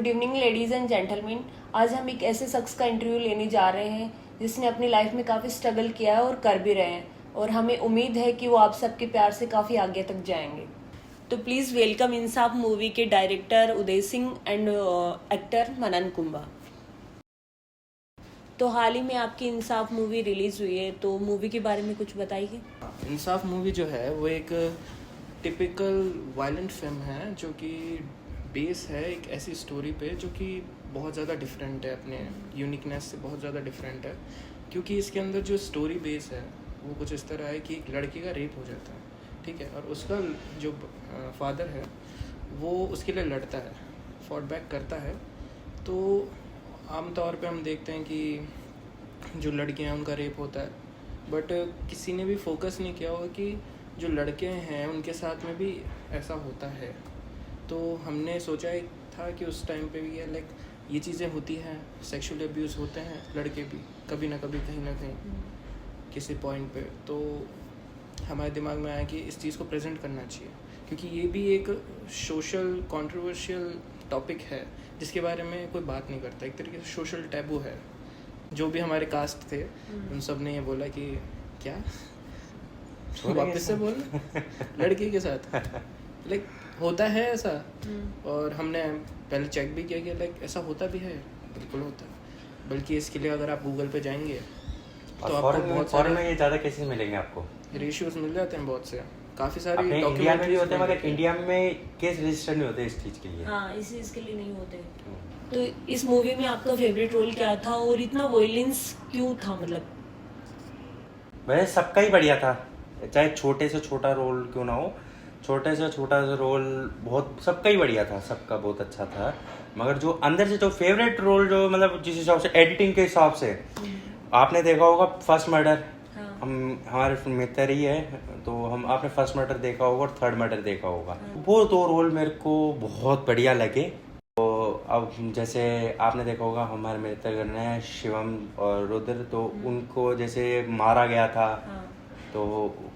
Good evening ladies and gentleman. आज हम एक ऐसे शख्स का इंटरव्यू लेने जा रहे हैं जिसने अपनी लाइफ में काफ़ी स्ट्रगल किया है और कर भी रहे हैं, और हमें उम्मीद है कि वो आप सबके प्यार से काफ़ी आगे तक जाएंगे। तो प्लीज़ वेलकम इंसाफ मूवी के director Uday Singh and actor Manan Kumba. तो हाल ही में आपकी इंसाफ मूवी रिलीज़ हुई है, तो मूवी के बारे में कुछ बताइए। इंसाफ मूवी जो है वो एक टिपिकल वायलेंट फिल्म है जो कि बेस है एक ऐसी स्टोरी पे जो कि बहुत ज़्यादा डिफरेंट है, अपने यूनिकनेस से बहुत ज़्यादा डिफरेंट है। क्योंकि इसके अंदर जो स्टोरी बेस है वो कुछ इस तरह है कि एक लड़के का रेप हो जाता है, ठीक है, और उसका जो फादर है वो उसके लिए लड़ता है, फॉट बैक करता है। तो आमतौर पे हम देखते हैं कि जो लड़कियां हैं उनका रेप होता है, बट किसी ने भी फोकस नहीं किया होगा कि जो लड़के हैं उनके साथ में भी ऐसा होता है। तो हमने सोचा एक था कि उस टाइम पे भी लाइक ये चीज़ें होती हैं, सेक्सुअल अब्यूज़ होते हैं लड़के भी कभी ना कभी कहीं ना कहीं किसी पॉइंट पे। तो हमारे दिमाग में आया कि इस चीज़ को प्रेजेंट करना चाहिए, क्योंकि ये भी एक सोशल कंट्रोवर्शियल टॉपिक है जिसके बारे में कोई बात नहीं करता, एक तरीके से सोशल टैबू है। जो भी हमारे कास्ट थे उन सब ने ये बोला कि क्या वापस से बोल लड़की के साथ लाइक होता है ऐसा। और हमने पहले चेक भी किया कि लाइक ऐसा होता भी है, बिल्कुल होता है। बल्कि इसके लिए अगर आप गूगल पे जाएंगे तो आपको बहुत फॉरेन में ये ज़्यादा केसेस मिलेंगे, आपको रेशियोज मिल जाते हैं बहुत से, काफ़ी सारी अपने इंडिया में भी होते हैं, मगर इंडिया में केस रजिस्टर नहीं होते इस चीज़ के लिए। हाँ, इस चीज़ के लिए नहीं होते। तो इस मूवी में आपका फेवरेट रोल क्या था और इतना वॉयलेंस क्यों था? मतलब वैसे सबका ही बढ़िया था, चाहे छोटे से छोटा रोल क्यों ना हो, छोटे से छोटा रोल बहुत सबका ही बढ़िया था, सबका बहुत अच्छा था। मगर जो अंदर से जो फेवरेट रोल जो मतलब जिस हिसाब से एडिटिंग के हिसाब से आपने देखा होगा फर्स्ट मर्डर, हम हमारे मित्र ही है तो हम आपने फर्स्ट मर्डर देखा होगा और थर्ड मर्डर देखा होगा। वो दो रोल मेरे को बहुत बढ़िया लगे। तो अब जैसे आपने देखा होगा हमारे मित्रगण हैं शिवम और रुद्र, तो उनको जैसे मारा गया था, तो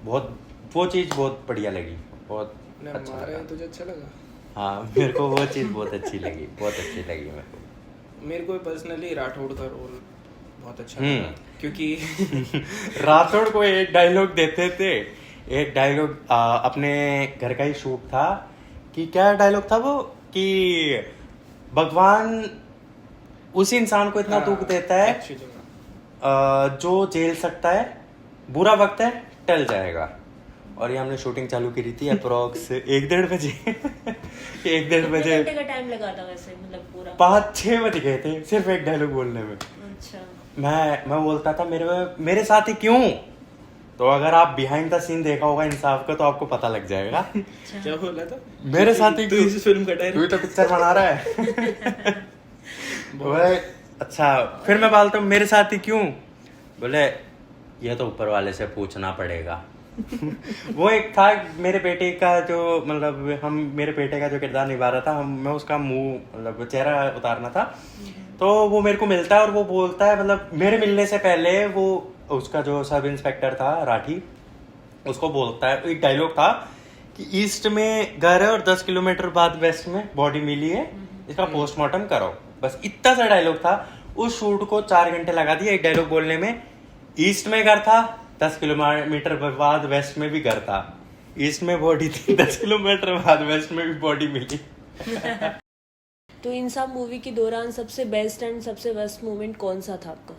बहुत वो चीज़ बहुत बढ़िया लगी, बहुत अच्छा लगा। तुझे अच्छा लगा? हाँ, मेरे को वो चीज़ बहुत अच्छी लगी, बहुत अच्छी लगी मेरे को पर्सनली राठौड़ का रोल बहुत अच्छा लगा, क्योंकि राठौड़ को एक डायलॉग देते थे, एक डायलॉग अपने घर का ही शूट था कि क्या डायलॉग था वो कि भगवान उस इंसान को इतना दुख देता है जो झेल सकता है, बुरा वक्त है टल जाएगा। और ये हमने शूटिंग चालू करी थी अप्रोक्स 1-1.5 बजे 1-1.5 बजे का टाइम लगा था वैसे, मतलब पूरा 5-6 बज गए थे सिर्फ एक डायलॉग बोलने में। अच्छा। मैं बोलता था मेरे साथ ही क्यों। तो अगर आप बिहाइंड द सीन देखा होगा इंसाफ का तो आपको पता लग जाएगा। क्या बोला था? मेरे साथ ही तू इस फिल्म का डायरेक्टर, तू तो पिक्चर बना रहा है। बोले अच्छा, फिर मैं बोलता हूँ मेरे साथ ही क्यों, बोले ये तो ऊपर वाले से पूछना पड़ेगा। वो एक था मेरे बेटे का जो मतलब मेरे बेटे का जो किरदार निभा रहा था, मैं उसका मुंह मतलब चेहरा उतारना था। तो वो मेरे को मिलता है और वो बोलता है, मतलब मेरे मिलने से पहले वो उसका जो सब इंस्पेक्टर था राठी, उसको बोलता है, एक डायलॉग था कि ईस्ट में घर है और 10 किलोमीटर बाद वेस्ट में बॉडी मिली है, इसका पोस्टमार्टम करो। बस इतना सा डायलॉग था। उस शूट को 4 घंटे लगा दिया एक डायलॉग बोलने में। ईस्ट में घर था, 10 किलोमीटर बाद वेस्ट में भी घर था, ईस्ट में बॉडी थी, 10 किलोमीटर बाद वेस्ट में भी बॉडी मिली। तो इंसाफ मूवी के दौरान सबसे बेस्ट एंड सबसे वर्स्ट मोमेंट कौन सा था आपका?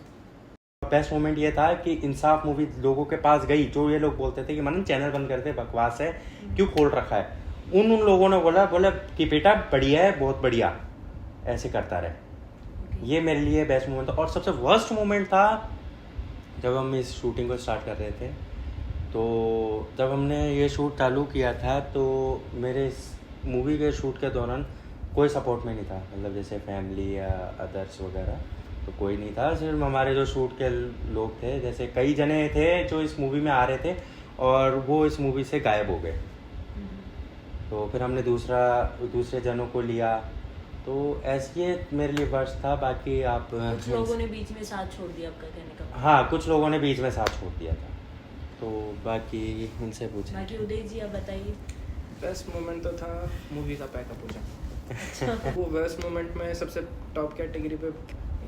बेस्ट मोमेंट ये था कि इंसाफ मूवी लोगों के पास गई, जो ये लोग बोलते थे कि मनन चैनल बंद कर दे, बकवास है, क्यों खोल रखा है, उन लोगों ने बोला कि बेटा बढ़िया है, बहुत बढ़िया, ऐसे करता रहे। ये मेरे लिए बेस्ट मोमेंट था। और सबसे वर्स्ट मोमेंट था जब हम इस शूटिंग को स्टार्ट कर रहे थे। तो जब हमने ये शूट चालू किया था तो मेरे इस मूवी के शूट के दौरान कोई सपोर्ट में नहीं था, मतलब जैसे फैमिली या अदर्स वगैरह तो कोई नहीं था। सिर्फ हमारे जो शूट के लोग थे, जैसे कई जने थे जो इस मूवी में आ रहे थे और वो इस मूवी से गायब हो गए। तो फिर हमने दूसरे जनों को लिया, तो ऐसे ये मेरे लिए वर्ष था। बाकी आप कुछ लोगों ने बीच में साथ छोड़ दिया, आपका कहने का? हाँ, कुछ लोगों ने बीच में साथ छोड़ दिया था। तो बाकी इनसे पूछे। बाकी उदय जी आप बताइए। बेस्ट मोमेंट तो था मूवी का पैकअप हो जाना। वो वर्स्ट मोमेंट में सबसे टॉप कैटेगरी पे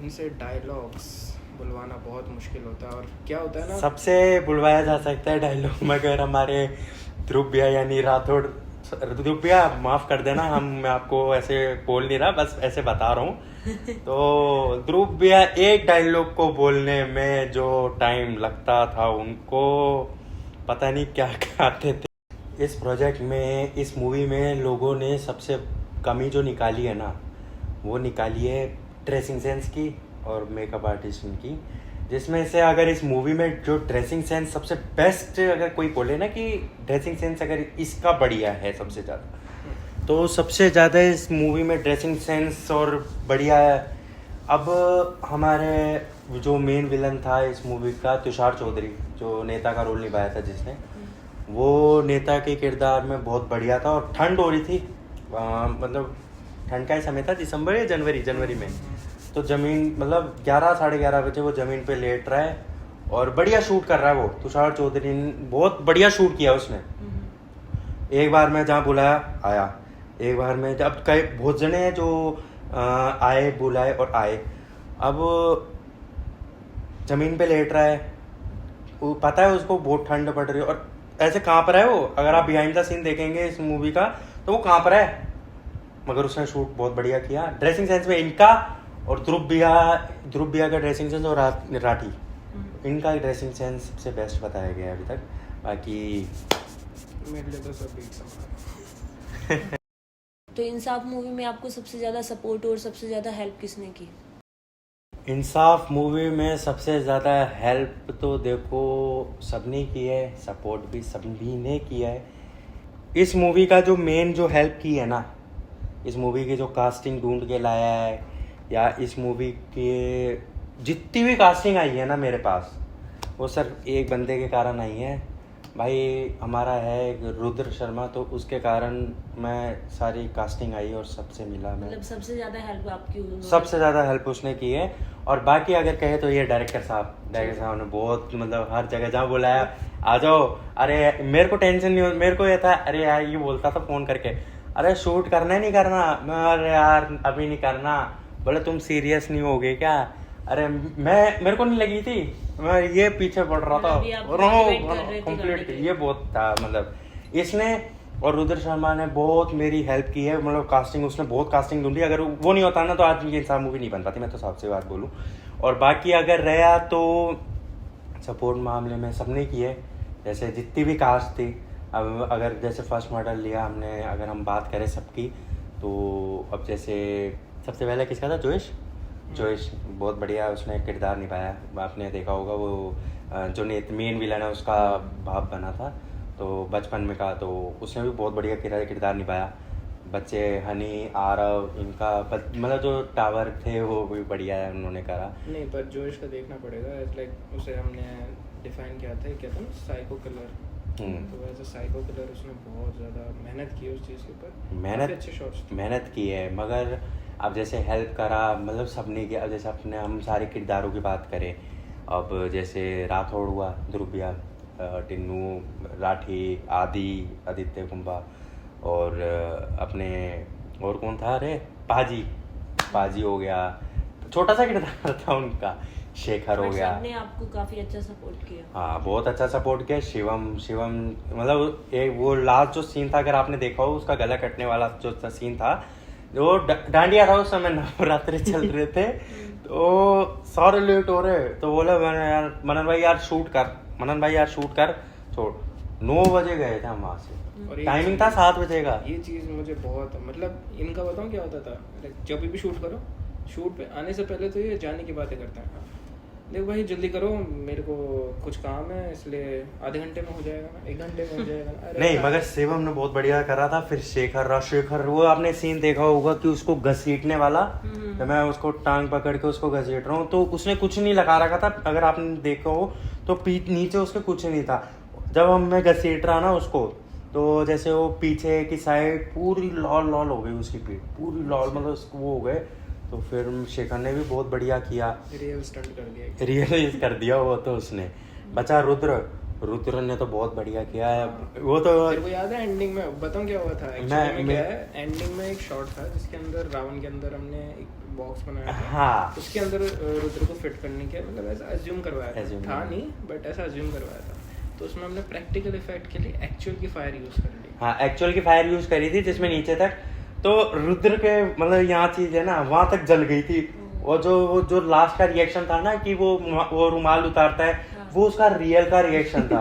इनसे डायलॉग्स बुलवाना बहुत मुश्किल होता है। और क्या होता है ना, सबसे बुलवाया जा सकता है डायलॉग मगर हमारे ध्रुव भैया यानी राठौड़, ध्रुव भैया माफ कर देना, मैं आपको ऐसे बोल नहीं रहा, बस ऐसे बता रहा हूँ। तो ध्रुव भैया एक डायलॉग को बोलने में जो टाइम लगता था उनको पता नहीं क्या कहते थे। इस प्रोजेक्ट में, इस मूवी में लोगों ने सबसे कमी जो निकाली है ना, वो निकाली है ड्रेसिंग सेंस की और मेकअप आर्टिस्ट की, जिसमें से अगर इस मूवी में जो ड्रेसिंग सेंस सबसे बेस्ट, अगर कोई बोले ना कि ड्रेसिंग सेंस अगर इसका बढ़िया है सबसे ज़्यादा, तो सबसे ज़्यादा इस मूवी में ड्रेसिंग सेंस और बढ़िया है। अब हमारे जो मेन विलन था इस मूवी का, तुषार चौधरी, जो नेता का रोल निभाया था जिसने, वो नेता के किरदार में बहुत बढ़िया था। और ठंड हो रही थी, मतलब ठंड का ही समय था, दिसंबर या जनवरी में। तो ज़मीन मतलब 11 साढ़े 11 बजे वो ज़मीन पे लेट रहा है और बढ़िया शूट कर रहा है। वो तुषार चौधरी ने बहुत बढ़िया शूट किया उसने। एक बार मैं जहाँ बुलाया आया, एक बार में अब कई बहुत जने हैं जो आए, बुलाए और आए। अब ज़मीन पे लेट रहा है, वो पता है उसको बहुत ठंड पड़ रही है और ऐसे काँप रहा है वो। अगर आप बिहाइंड द सीन देखेंगे इस मूवी का तो वो काँप रहा है, मगर उसने शूट बहुत बढ़िया किया। ड्रेसिंग सेंस में इनका और ध्रुव भैया का ड्रेसिंग सेंस और राठी, इनका ड्रेसिंग सेंस सबसे बेस्ट बताया गया है अभी तक। बाकी मेरे लिए तो सब एक समान। तो इंसाफ मूवी में आपको सबसे ज़्यादा सपोर्ट और सबसे ज़्यादा हेल्प किसने की? इंसाफ मूवी में सबसे ज़्यादा हेल्प तो देखो सबने की है, सपोर्ट भी सभी ने किया है। इस मूवी का जो मेन जो हेल्प की है ना, इस मूवी की जो कास्टिंग ढूंढ के लाया है, या इस मूवी के जितनी भी कास्टिंग आई है ना मेरे पास, वो सिर्फ एक बंदे के कारण आई है भाई। हमारा है एक रुद्र शर्मा, तो उसके कारण मैं सारी कास्टिंग आई और सबसे मिला मैं। मतलब सबसे ज़्यादा हेल्प आपकी हुई? सबसे ज़्यादा हेल्प उसने की है। और बाकी अगर कहे तो ये डायरेक्टर साहब ने बहुत, मतलब हर जगह जहाँ बुलाया आ जाओ, अरे मेरे को टेंशन नहीं हो, मेरे को ये था अरे यार ये बोलता था फ़ोन करके, अरे शूट करना है नहीं करना, मैं अरे यार अभी नहीं करना, बोले तुम सीरियस नहीं हो गए क्या, अरे मेरे को नहीं लगी थी, मैं ये पीछे पड़ रहा था कंप्लीट। ये बहुत था, मतलब इसने और रुद्र शर्मा ने बहुत मेरी हेल्प की है। मतलब कास्टिंग, उसने बहुत कास्टिंग ढूंढी, अगर वो नहीं होता ना तो आज ये इंसान मूवी नहीं बन पाती, मैं तो सबसे बात बोलूँ। और बाकी अगर रहा तो सपोर्ट मामले में सबने की है, जैसे जितनी भी कास्ट थी। अब अगर जैसे फर्स्ट मॉडल लिया हमने, अगर हम बात करें सबकी, तो अब जैसे सबसे पहले किसका था, जोश बहुत बढ़िया उसने किरदार निभाया। आपने देखा होगा वो जो मेन विलन है उसका बाप बना था तो बचपन में का, तो उसने भी बहुत बढ़िया किरदार निभाया। बच्चे हनी, आरव, इनका मतलब जो टावर थे वो भी बढ़िया है उन्होंने करा। नहीं पर जोश का देखना पड़ेगा, लाइक उसे हमने डिफाइन किया था ना साइको किलर, तो वैसे साइको किलर उसने बहुत ज़्यादा मेहनत की उस चीज़ के ऊपर, अच्छे शॉट्स मेहनत की है। मगर अब जैसे हेल्प करा, मतलब सबने किया। अब जैसे अपने हम सारे किरदारों की बात करें, अब जैसे राठौड़ हुआ, ध्रुविया, टिन्नू, राठी, आदित्य कुंभा, और अपने और कौन था, अरे पाजी हो गया, छोटा सा किरदार था उनका, शेखर हो गया। सबने आपको काफी अच्छा सपोर्ट किया। हाँ बहुत अच्छा सपोर्ट किया। शिवम मतलब एक वो लास्ट जो सीन था, अगर आपने देखा हो, उसका गला कटने वाला जो सीन था, जो डांडिया था, उस समय नवरात्रि चल रहे थे तो सारे लेट हो रहे, तो बोला मनन भाई यार शूट कर छोड़। 9 बजे गए थे हम वहाँ से, टाइमिंग था 7 बजे का। ये चीज़ मुझे बहुत, मतलब इनका बताऊँ क्या होता था, जब भी शूट करो, शूट पे आने से पहले तो ये जाने की बातें करते हैं, देखो भाई जल्दी करो, मेरे को कुछ काम है, इसलिए आधे घंटे में हो जाएगा ना, 1 घंटे में हो जाएगा ना। नहीं मगर शिवम ने बहुत बढ़िया करा था। फिर शेखर वो आपने सीन देखा होगा कि उसको घसीटने वाला, तो मैं उसको टांग पकड़ के उसको घसीट रहा हूँ, तो उसने कुछ नहीं लगा रखा था, अगर आपने देखा हो तो नीचे उसके कुछ नहीं था। जब मैं घसीट रहा ना उसको, तो जैसे वो पीछे की साइड पूरी लाल हो गई, उसकी पीठ पूरी लाल, मतलब वो हो गए। तो फिर शेखर ने भी बहुत बढ़िया किया, रियल स्टंट कर दिया, रियलाइज कर दिया वो तो उसने। बचा रुद्र, रुद्र ने तो बहुत बढ़िया किया है वो तो। तेरे को याद है एंडिंग में बताऊं क्या हुआ था एक्चुअली में क्या है, एंडिंग में एक शॉट था जिसके अंदर रावण के अंदर हमने एक बॉक्स बनाया था, हाँ उसके अंदर रुद्र को फिट करने के मतलब ऐसा अज्यूम करवाया था नहीं बट ऐसा अज्यूम करवाया था, तो उसमें हमने प्रैक्टिकल इफेक्ट के लिए एक्चुअल की फायर यूज कर ली। हाँ एक्चुअल की फायर यूज करी थी जिसमें नीचे तक तो रुद्र के मतलब यहाँ चीज है ना वहां तक जल गई थी। और जो लास्ट का रिएक्शन था ना कि वो रुमाल उतारता है, वो उसका रियल का रिएक्शन था।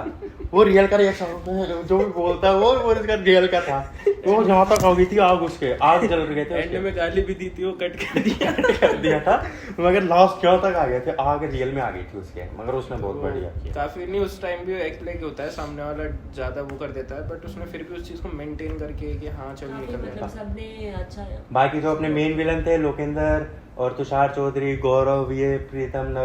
वो रियल का रिएक्शन जो भी बोलता है वो उसका रियल का था। वो जहाँ तक हो गई थी आग, उसके आग जल रहे थे, एंड में गाली भी दी थी, वो कट कर दिया था मगर लास्ट क्या तक आ गए थे, आग रियल में आ गई थी उसके, मगर उसने बहुत बढ़िया किया। काफी नहीं उस टाइम भी एक्ट लाइक होता है, सामने वाला ज्यादा वो कर देता है बट उसने फिर भी उस चीज को मेंटेन करके कि हाँ चलो निकल रहे मतलब सबने अच्छा बाकी जो अपने मेन विलन थे लोकेंद्र और तुषार चौधरी, गौरव, ये प्रीतम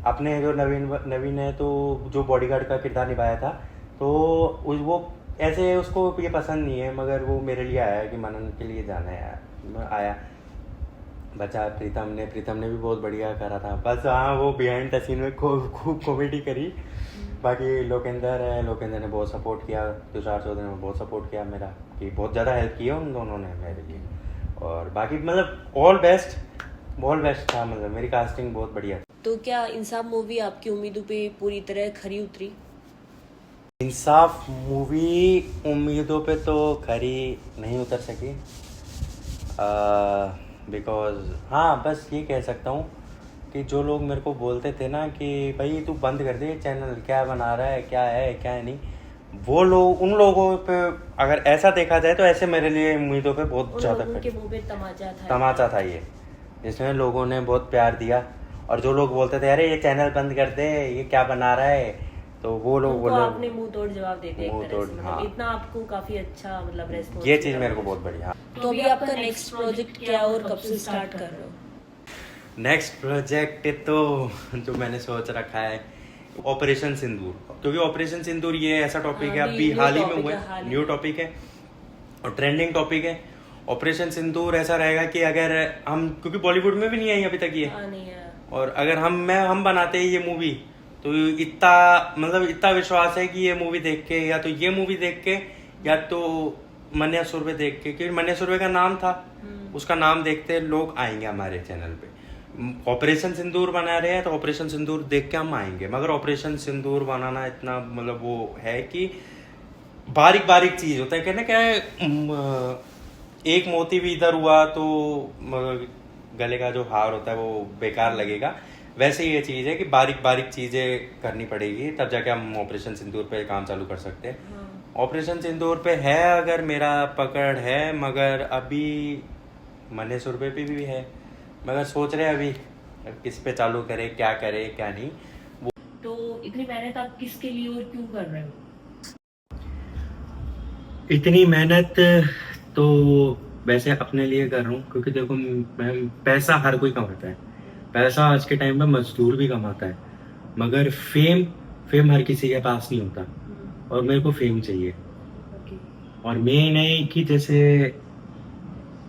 अपने जो नवीन है तो जो बॉडीगार्ड का किरदार निभाया था, तो वो ऐसे उसको ये पसंद नहीं है मगर वो मेरे लिए आया कि मनन के लिए जाना है आया बचा। प्रीतम ने भी बहुत बढ़िया करा था, बस हाँ वो बिहाइंड द सीन में खूब कॉमेडी करी। बाकी लोकेंद्र ने बहुत सपोर्ट किया, तुषार चौधरी ने बहुत सपोर्ट किया मेरा, कि बहुत ज़्यादा हेल्प की है उन दोनों ने मेरे लिए। और बाकी मतलब ऑल बेस्ट था, मतलब मेरी कास्टिंग बहुत बढ़िया थी। तो क्या इंसाफ मूवी आपकी उम्मीदों पे पूरी तरह खरी उतरी? इंसाफ मूवी उम्मीदों पे तो खरी नहीं उतर सकी, बिकॉज हाँ बस ये कह सकता हूँ कि जो लोग मेरे को बोलते थे ना कि भाई तू बंद कर दे चैनल, क्या बना रहा है क्या नहीं, वो लोग उन लोगों पे अगर ऐसा देखा जाए तो ऐसे मेरे लिए उम्मीदों पे बहुत ज़्यादा तमाचा था ये, जिसमें लोगों ने बहुत प्यार दिया। और जो लोग बोलते थे अरे ये चैनल बंद कर दे, ये क्या बना रहा है, तो वो लोग आपने मुंह तोड़ जवाब दे दिया एक तरह से, हाँ। इतना आपको काफी अच्छा मतलब रेस्पॉन्स, ये चीज़ मेरे को बहुत बढ़िया। तो अभी आपका नेक्स्ट प्रोजेक्ट क्या और कब से स्टार्ट कर रहे हो? नेक्स्ट प्रोजेक्ट तो जो मैंने सोच रखा है ऑपरेशन सिंदूर, क्योंकि ऑपरेशन सिंदूर ये ऐसा टॉपिक है अभी हाल ही में हुआ है, न्यू टॉपिक है और ट्रेंडिंग टॉपिक है। ऑपरेशन सिंदूर ऐसा रहेगा कि अगर हम, क्योंकि बॉलीवुड में भी नहीं आई अभी तक ये, और अगर हम बनाते हैं ये मूवी तो इतना विश्वास है कि ये मूवी देख के या तो ये मूवी देख के या तो मन्या सुरभि देख के, क्योंकि मन्या सुरभि का नाम था, उसका नाम देखते लोग आएंगे हमारे चैनल पे। ऑपरेशन सिंदूर बना रहे हैं तो ऑपरेशन सिंदूर देख के हम आएंगे, मगर ऑपरेशन सिंदूर बनाना इतना मतलब वो है कि बारीक चीज होता है, कहना क्या है, एक मोती भी इधर हुआ तो गले का जो हार होता है वो बेकार लगेगा, वैसे ये चीज है कि बारीक चीजें करनी पड़ेगी तब जाके हम ऑपरेशन सिंदूर पे काम चालू कर सकते हैं। ऑपरेशन सिंदूर पे है अगर मेरा पकड़ है, मगर अभी मन्या सुरभि पे भी है, मगर सोच रहे हैं अभी किस पे चालू करे क्या नहीं। तो इतनी मेहनत आप किसके लिए और क्यों कर रहे हो? इतनी मेहनत तो वैसे अपने लिए कर रहा हूँ, क्योंकि देखो पैसा हर कोई कमाता है, पैसा आज के टाइम में मजदूर भी कमाता है, मगर फेम हर किसी के पास नहीं होता, और मेरे को फेम चाहिए। और मेन है कि जैसे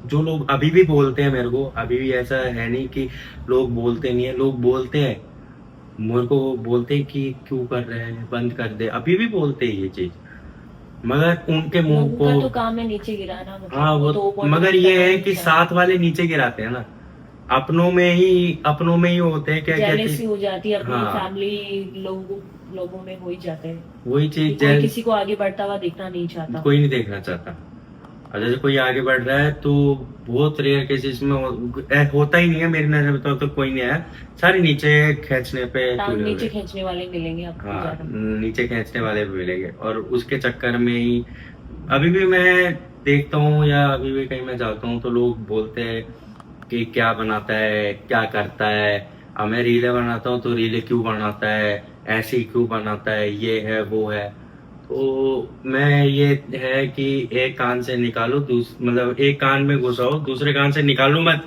जो लोग अभी भी बोलते हैं मेरे को, अभी भी ऐसा है नहीं कि लोग बोलते नहीं है, लोग बोलते हैं मेरे को, बोलते हैं कि क्यों कर रहे हैं, बंद कर दे, अभी भी बोलते हैं ये चीज, मगर उनके मुंह को तो काम है नीचे गिराना, मतलब हाँ वो तो मगर ये है कि साथ वाले नीचे गिराते हैं ना, अपनों में ही होते हैं, क्या जेलसी हो जाती है अपनी फैमिली लोगों में हो ही जाते हैं, वही चीज किसी को आगे बढ़ता हुआ देखना नहीं चाहता, कोई नहीं देखना चाहता। और जैसे कोई आगे बढ़ रहा है तो बहुत रेयर केसेस में होता ही नहीं है, मेरी नजर में तो कोई नहीं है, सारे नीचे खींचने वाले मिलेंगे आपको। हाँ, नीचे खींचने वाले भी मिलेंगे, और उसके चक्कर में ही अभी भी मैं देखता हूँ या अभी भी कहीं मैं जाता हूँ तो लोग बोलते हैं कि क्या बनाता है, क्या करता है, अब मैं रीले बनाता हूँ तो रीले क्यों बनाता है, ऐसे क्यों बनाता है, ये है वो है। तो मैं ये है कि एक कान से निकालो, मतलब एक कान में घुसाओ, दूसरे कान से निकालो मत,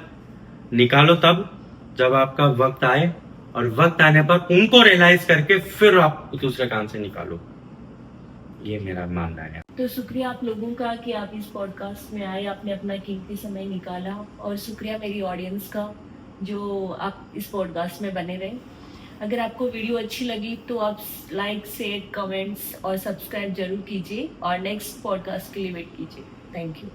निकालो तब जब आपका वक्त आए, और वक्त आने पर उनको रियलाइज करके फिर आप दूसरे कान से निकालो, ये मेरा मानना है। तो शुक्रिया आप लोगों का कि आप इस पॉडकास्ट में आए, आपने अपना कीमती समय निकाला, और शुक्रिया मेरी ऑडियंस का जो आप इस पॉडकास्ट में बने रहे। अगर आपको वीडियो अच्छी लगी तो आप लाइक, शेयर, कमेंट्स और सब्सक्राइब जरूर कीजिए और नेक्स्ट पॉडकास्ट के लिए वेट कीजिए। Thank you.